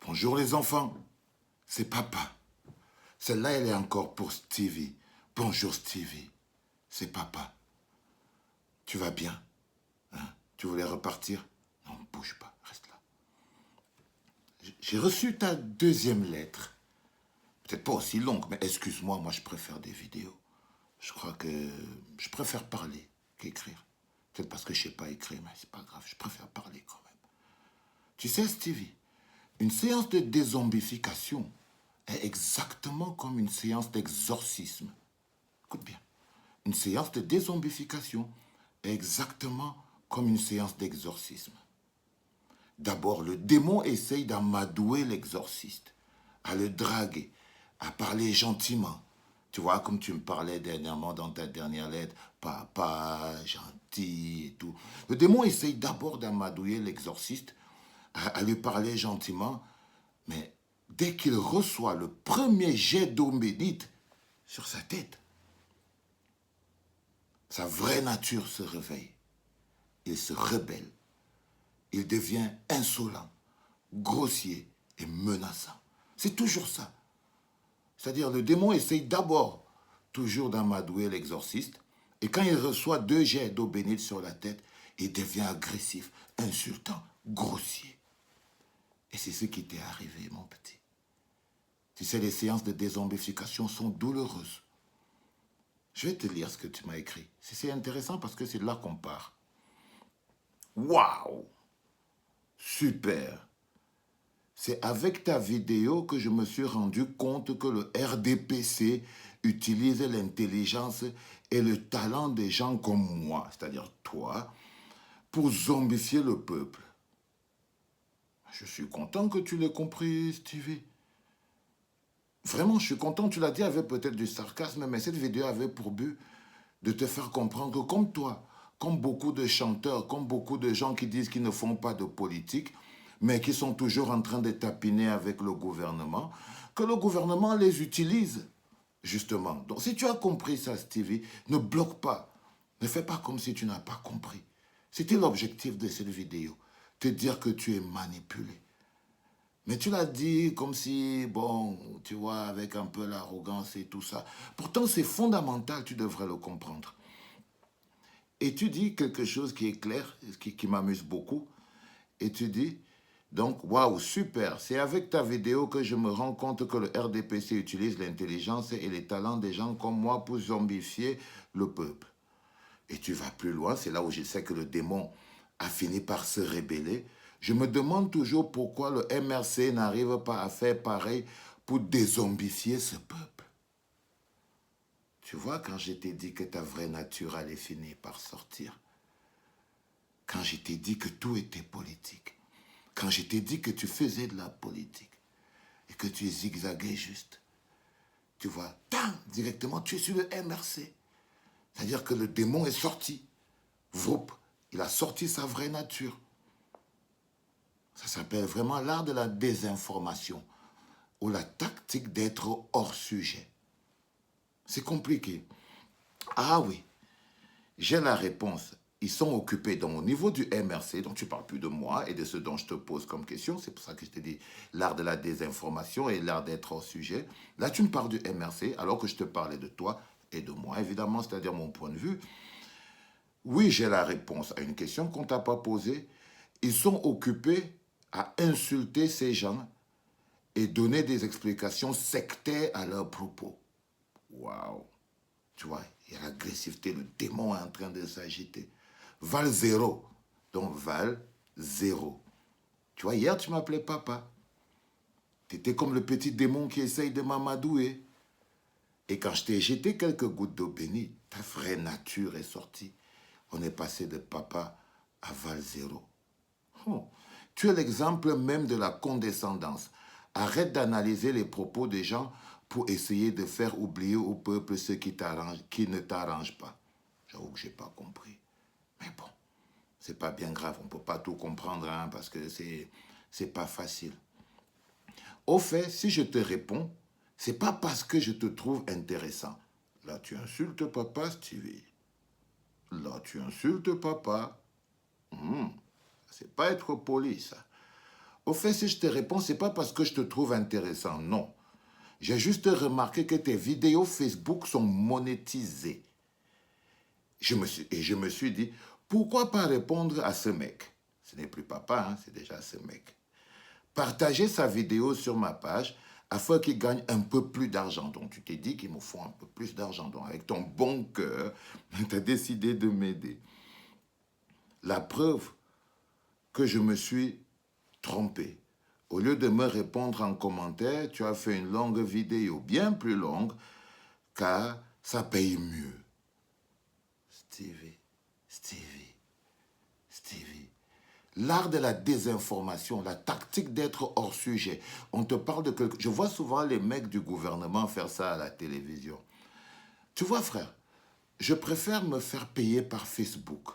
Bonjour les enfants, c'est papa. Celle-là, elle est encore pour Stevie. Bonjour Stevie, c'est papa. Tu vas bien, hein? Tu voulais repartir? Non, bouge pas, reste là. J'ai reçu ta deuxième lettre. Peut-être pas aussi longue, mais excuse-moi, moi je préfère des vidéos. Je crois que je préfère parler qu'écrire. Peut-être parce que je sais pas écrire, mais c'est pas grave, je préfère parler quand même. Tu sais Stevie, une séance de dézombification est exactement comme une séance d'exorcisme. Écoute bien. Une séance de dézombification est exactement comme une séance d'exorcisme. D'abord, le démon essaye d'amadouer l'exorciste, à le draguer, à parler gentiment. Tu vois, comme tu me parlais dernièrement dans ta dernière lettre, papa, gentil et tout. Le démon essaye d'abord d'amadouer l'exorciste, à lui parler gentiment, mais dès qu'il reçoit le premier jet d'eau bénite sur sa tête, sa vraie nature se réveille. Il se rebelle. Il devient insolent, grossier et menaçant. C'est toujours ça. C'est-à-dire le démon essaye d'abord toujours d'amadouer l'exorciste et quand il reçoit 2 jets d'eau bénite sur la tête, il devient agressif, insultant, grossier. Et c'est ce qui t'est arrivé, mon petit. Tu sais, les séances de dézombification sont douloureuses. Je vais te lire ce que tu m'as écrit. C'est intéressant parce que c'est là qu'on part. Waouh! Super! C'est avec ta vidéo que je me suis rendu compte que le RDPC utilise l'intelligence et le talent des gens comme moi, c'est-à-dire toi, pour zombifier le peuple. Je suis content que tu l'aies compris, Stevie. Vraiment, je suis content. Tu l'as dit avec peut-être du sarcasme, mais cette vidéo avait pour but de te faire comprendre que comme toi, comme beaucoup de chanteurs, comme beaucoup de gens qui disent qu'ils ne font pas de politique, mais qui sont toujours en train de tapiner avec le gouvernement, que le gouvernement les utilise, justement. Donc si tu as compris ça, Stevie, ne bloque pas. Ne fais pas comme si tu n'as pas compris. C'était l'objectif de cette vidéo, te dire que tu es manipulé. Mais tu l'as dit comme si, bon, tu vois, avec un peu l'arrogance et tout ça. Pourtant, c'est fondamental, tu devrais le comprendre. Et tu dis quelque chose qui est clair, qui m'amuse beaucoup. Et tu dis, donc, waouh, super, c'est avec ta vidéo que je me rends compte que le RDPC utilise l'intelligence et les talents des gens comme moi pour zombifier le peuple. Et tu vas plus loin, c'est là où je sais que le démon a fini par se rébeller. Je me demande toujours pourquoi le MRC n'arrive pas à faire pareil pour dézombifier ce peuple. Tu vois, quand je t'ai dit que ta vraie nature allait finir par sortir, quand je t'ai dit que tout était politique, quand je t'ai dit que tu faisais de la politique et que tu zigzaguais juste, tu vois, directement, tu es sur le MRC. C'est-à-dire que le démon est sorti. Voup, il a sorti sa vraie nature. Ça s'appelle vraiment l'art de la désinformation ou la tactique d'être hors sujet. C'est compliqué. Ah oui, j'ai la réponse. Ils sont occupés. Donc, au niveau du MRC, donc tu ne parles plus de moi et de ce dont je te pose comme question. C'est pour ça que je t'ai dit l'art de la désinformation et l'art d'être hors sujet. Là, tu me parles du MRC alors que je te parlais de toi et de moi, évidemment, c'est-à-dire mon point de vue. Oui, j'ai la réponse à une question qu'on ne t'a pas posée. Ils sont occupés à insulter ces gens et donner des explications sectaires à leurs propos. Waouh! Tu vois, il y a l'agressivité, le démon est en train de s'agiter. Val 0. Donc Val 0. Tu vois, hier, tu m'appelais papa. Tu étais comme le petit démon qui essaye de m'amadouer. Et quand je t'ai jeté quelques gouttes d'eau bénie, ta vraie nature est sortie. On est passé de papa à Val 0. Oh. Tu es l'exemple même de la condescendance. Arrête d'analyser les propos des gens pour essayer de faire oublier au peuple ce qui ne t'arrange pas. J'avoue que je n'ai pas compris. Mais bon, c'est pas bien grave. On ne peut pas tout comprendre hein, parce que c'est pas facile. Au fait, si je te réponds, c'est pas parce que je te trouve intéressant. Là, tu insultes papa, Stevie. Là, tu insultes papa. C'est pas être poli, ça. Au fait, si je te réponds, ce n'est pas parce que je te trouve intéressant, non. J'ai juste remarqué que tes vidéos Facebook sont monétisées. Je me suis dit, pourquoi pas répondre à ce mec? Ce n'est plus papa, hein, c'est déjà ce mec. Partager sa vidéo sur ma page afin qu'il gagne un peu plus d'argent. Donc tu t'es dit qu'il me faut un peu plus d'argent. Donc avec ton bon cœur, tu as décidé de m'aider. La preuve que je me suis trompé. Au lieu de me répondre en commentaire, tu as fait une longue vidéo, bien plus longue, car ça paye mieux. Stevie, Stevie, Stevie. L'art de la désinformation, la tactique d'être hors sujet. On te parle de quelque... Je vois souvent les mecs du gouvernement faire ça à la télévision. Tu vois, frère, je préfère me faire payer par Facebook.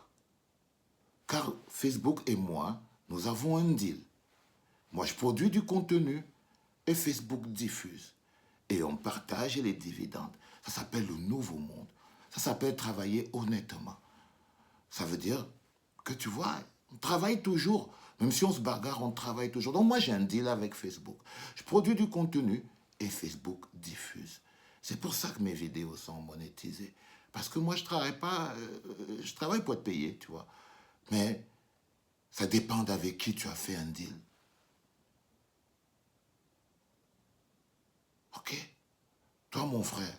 Car Facebook et moi, nous avons un deal. Moi, je produis du contenu et Facebook diffuse. Et on partage les dividendes. Ça s'appelle le nouveau monde. Ça s'appelle travailler honnêtement. Ça veut dire que tu vois, on travaille toujours. Même si on se bagarre, on travaille toujours. Donc moi, j'ai un deal avec Facebook. Je produis du contenu et Facebook diffuse. C'est pour ça que mes vidéos sont monétisées. Parce que moi, je travaille pas, je travaille pour te payer, tu vois. Mais ça dépend d'avec qui tu as fait un deal. Ok? Toi, mon frère,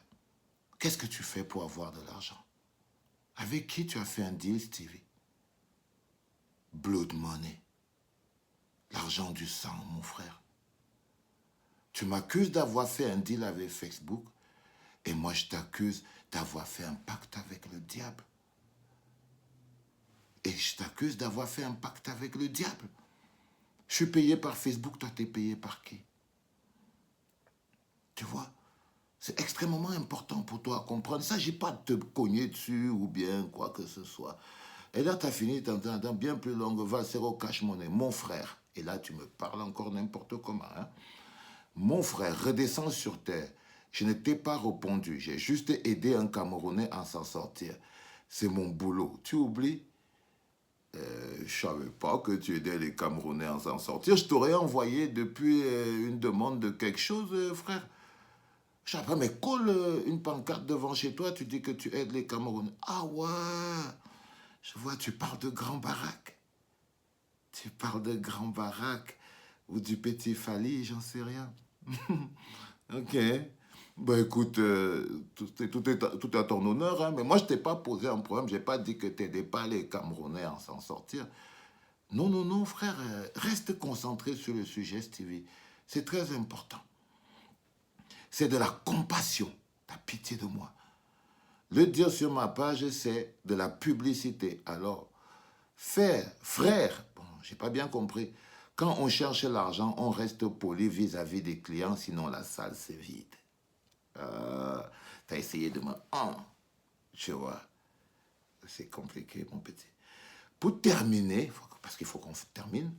qu'est-ce que tu fais pour avoir de l'argent? Avec qui tu as fait un deal, Stevie? Blood money. L'argent du sang, mon frère. Tu m'accuses d'avoir fait un deal avec Facebook et moi, je t'accuse d'avoir fait un pacte avec le diable. Et je t'accuse d'avoir fait un pacte avec le diable. Je suis payé par Facebook, toi, tu es payé par qui? Tu vois? C'est extrêmement important pour toi à comprendre. Il ne s'agit pas de te cogner dessus ou bien quoi que ce soit. Et là, tu as fini dans bien plus longue, va, zéro cash monnaie, mon frère. Et là, tu me parles encore n'importe comment. Hein? Mon frère, redescends sur terre. Je ne t'ai pas répondu. J'ai juste aidé un Camerounais à s'en sortir. C'est mon boulot. Tu oublies? Je ne savais pas que tu aidais les Camerounais à s'en sortir. Je t'aurais envoyé depuis une demande de quelque chose, frère. Je sais pas, mais colle une pancarte devant chez toi, tu dis que tu aides les Camerounais. Ah ouais, je vois, tu parles de grand baraque. Tu parles de grand baraque ou du petit Fali, j'en sais rien. Ok. Bah écoute, tout est à ton honneur, hein, mais moi je t'ai pas posé un problème, j'ai pas dit que tu n'aidais pas les Camerounais à s'en sortir. Non, non, non, frère, reste concentré sur le sujet, Stevie. C'est très important. C'est de la compassion. T'as pitié de moi. Le dire sur ma page, c'est de la publicité. Alors, frère, bon, j'ai pas bien compris. Quand on cherche l'argent, on reste poli vis-à-vis des clients, sinon la salle se vide. T'as essayé de me... tu vois, c'est compliqué, mon petit. Pour terminer, parce qu'il faut qu'on termine,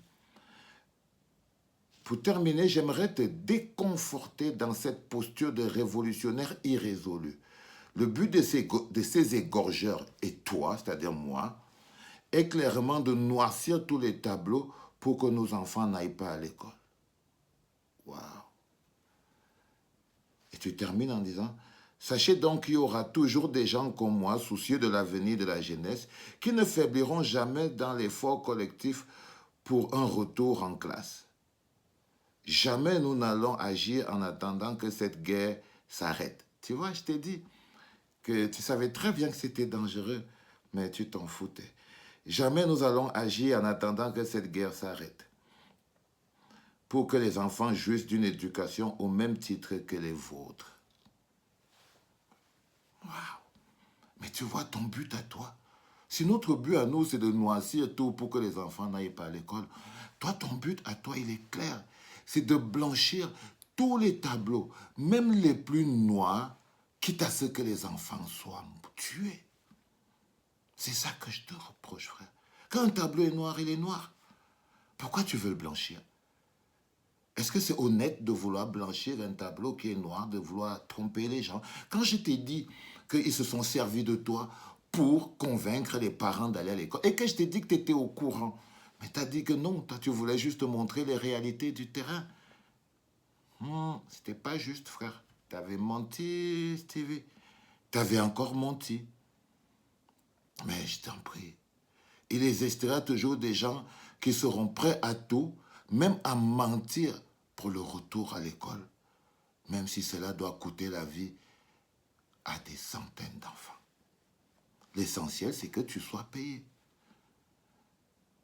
pour terminer, j'aimerais te déconforter dans cette posture de révolutionnaire irrésolu. Le but de ces égorgeurs et toi, c'est-à-dire moi, est clairement de noircir tous les tableaux pour que nos enfants n'aillent pas à l'école. Waouh! Et tu termines en disant, sachez donc qu'il y aura toujours des gens comme moi, soucieux de l'avenir de la jeunesse, qui ne faibliront jamais dans l'effort collectif pour un retour en classe. Jamais nous n'allons agir en attendant que cette guerre s'arrête. Tu vois, je t'ai dit que tu savais très bien que c'était dangereux, mais tu t'en foutais. Jamais nous allons agir en attendant que cette guerre s'arrête pour que les enfants jouissent d'une éducation au même titre que les vôtres. Waouh! Mais tu vois ton but à toi. Si notre but à nous, c'est de noircir tout pour que les enfants n'aillent pas à l'école, toi, ton but à toi, il est clair. C'est de blanchir tous les tableaux, même les plus noirs, quitte à ce que les enfants soient tués. C'est ça que je te reproche, frère. Quand un tableau est noir, il est noir. Pourquoi tu veux le blanchir? Est-ce que c'est honnête de vouloir blanchir un tableau qui est noir, de vouloir tromper les gens? Quand je t'ai dit qu'ils se sont servis de toi pour convaincre les parents d'aller à l'école, et que je t'ai dit que tu étais au courant, Mais tu as dit que non, toi tu voulais juste montrer les réalités du terrain. C'était pas juste, frère. Tu avais menti, Stevie. Tu avais encore menti. Mais je t'en prie. Il existera toujours des gens qui seront prêts à tout, même à mentir pour le retour à l'école, même si cela doit coûter la vie à des centaines d'enfants. L'essentiel, c'est que tu sois payé.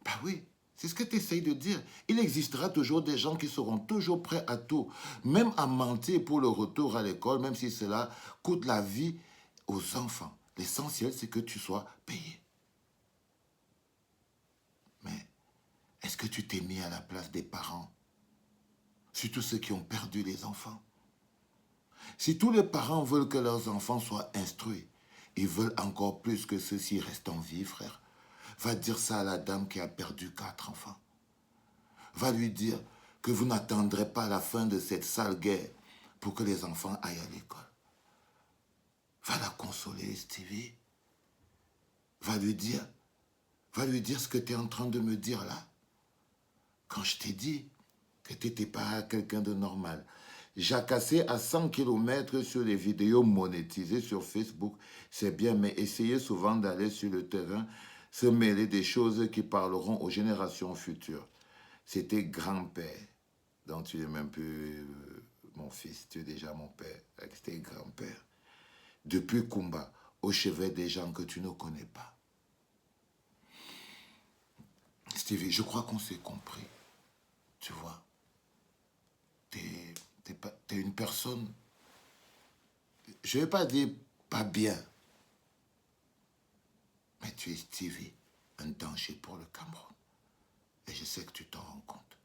Bah oui, c'est ce que tu essayes de dire. Il existera toujours des gens qui seront toujours prêts à tout, même à mentir pour le retour à l'école, même si cela coûte la vie aux enfants. L'essentiel, c'est que tu sois payé. Mais est-ce que tu t'es mis à la place des parents, surtout ceux qui ont perdu les enfants? Si tous les parents veulent que leurs enfants soient instruits, ils veulent encore plus que ceux-ci restent en vie, frère. Va dire ça à la dame qui a perdu 4 enfants. Va lui dire que vous n'attendrez pas la fin de cette sale guerre pour que les enfants aillent à l'école. Va la consoler, Stevie. Va lui dire ce que tu es en train de me dire là. Quand je t'ai dit que tu n'étais pas quelqu'un de normal. Jacasser à 100 km sur les vidéos monétisées sur Facebook, c'est bien, mais essayez souvent d'aller sur le terrain, se mêler des choses qui parleront aux générations futures. C'était grand-père, donc tu n'es même plus mon fils, tu es déjà mon père. C'était grand-père. Depuis Kumba, au chevet des gens que tu ne connais pas. Stevie, je crois qu'on s'est compris, tu vois. T'es une personne, je ne vais pas dire pas bien, mais tu es Stevie, un danger pour le Cameroun. Et je sais que tu t'en rends compte.